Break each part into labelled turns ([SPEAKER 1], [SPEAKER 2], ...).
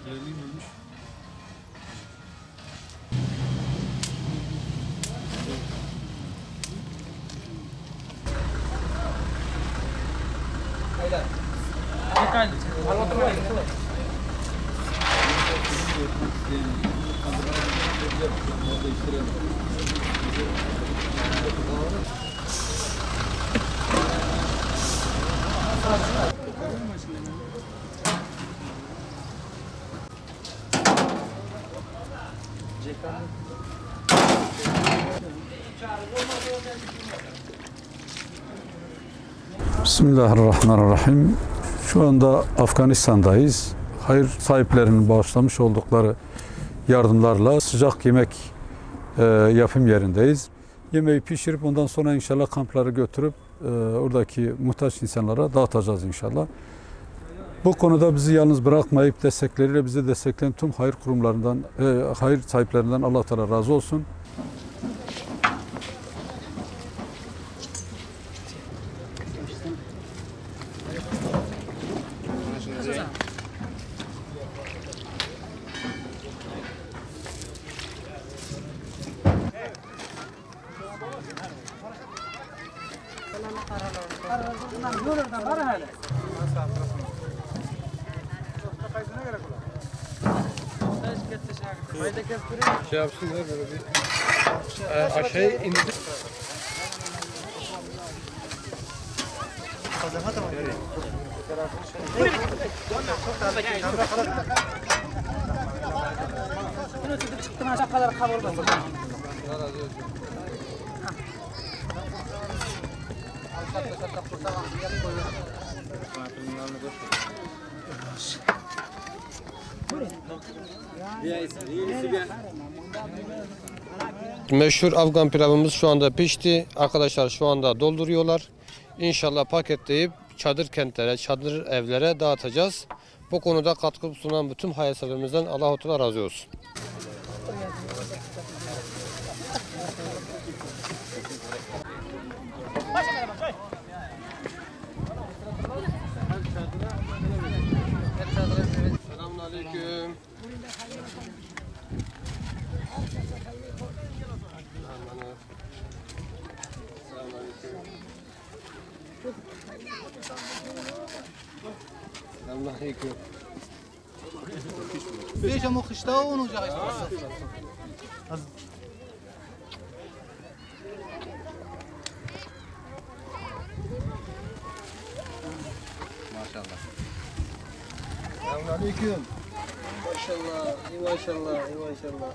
[SPEAKER 1] Öğrenilmemiş.
[SPEAKER 2] Hayır. Hayır.
[SPEAKER 3] Bismillahirrahmanirrahim. Şu anda Afganistan'dayız. Hayır sahiplerinin bağışlamış oldukları yardımlarla sıcak yemek yapım yerindeyiz. Yemeği pişirip ondan sonra inşallah kampları götürüp oradaki muhtaç insanlara dağıtacağız inşallah. Bu konuda bizi yalnız bırakmayıp destekleriyle bizi destekleyen tüm hayır kurumlarından, hayır sahiplerinden Allah Teala razı olsun.
[SPEAKER 1] Şey yapsınlar böyle bir aşağıya indir. Meşhur Afgan pilavımız şu anda pişti. Arkadaşlar şu anda dolduruyorlar. İnşallah paketleyip çadır kentlere, çadır evlere dağıtacağız. Bu konuda katkı sunan bütün hayırseverimizden Allah-u Teala razı olsun. Selamünaleyküm. Selamünaleyküm.
[SPEAKER 2] ليش مو خشتاون وجاي ما شاء الله. السلام عليكم. ما شاء الله ما شاء الله ما شاء الله.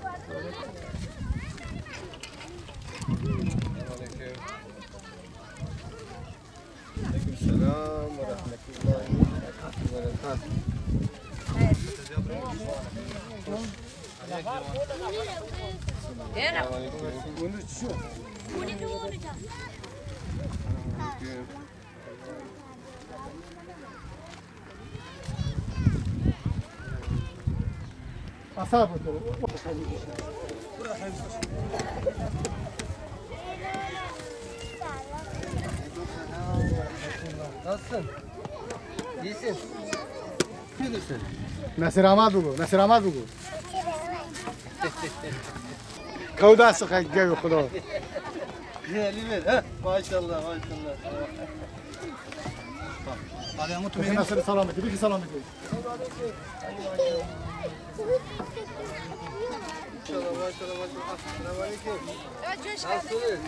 [SPEAKER 2] عليكم السلام ورحمة الله وبركاته. Nasılsın? İyisin. Kimsin?
[SPEAKER 4] Nasir Ahmet bu. Nasir Ahmet bu. Kavda sıkı gibi kulağı.
[SPEAKER 2] Güzel ver ha. Maşallah maşallah. Hadi Umut Bey.
[SPEAKER 4] Nasir selamet. Bir selamet.
[SPEAKER 2] Maşallah maşallah maşallah. Selamünaleyküm. Nasılsınız?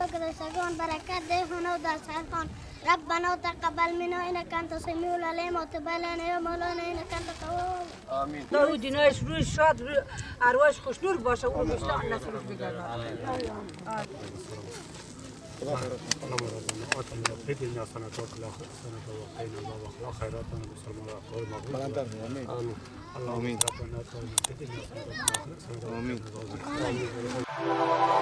[SPEAKER 5] Arkadaşlar bereket de hunu da sarfan Rabbana taqabbal minna innaka antas samiul alim wa tub alaina ya maulana innaka antat tawwab.
[SPEAKER 2] Amin.
[SPEAKER 6] دنیاش روی شاد روی ارواح خوشنور باشه اون بیشتر نصرش بگردن
[SPEAKER 7] اللهم ربنا آتنا في الدنيا حسنة وفي الآخرة حسنة وقنا عذاب النار خيراتنا بسم الله الرحمن الرحيم آمين اللهم ربنا آتنا في الدنيا حسنة وفي الآخرة حسنة وقنا عذاب النار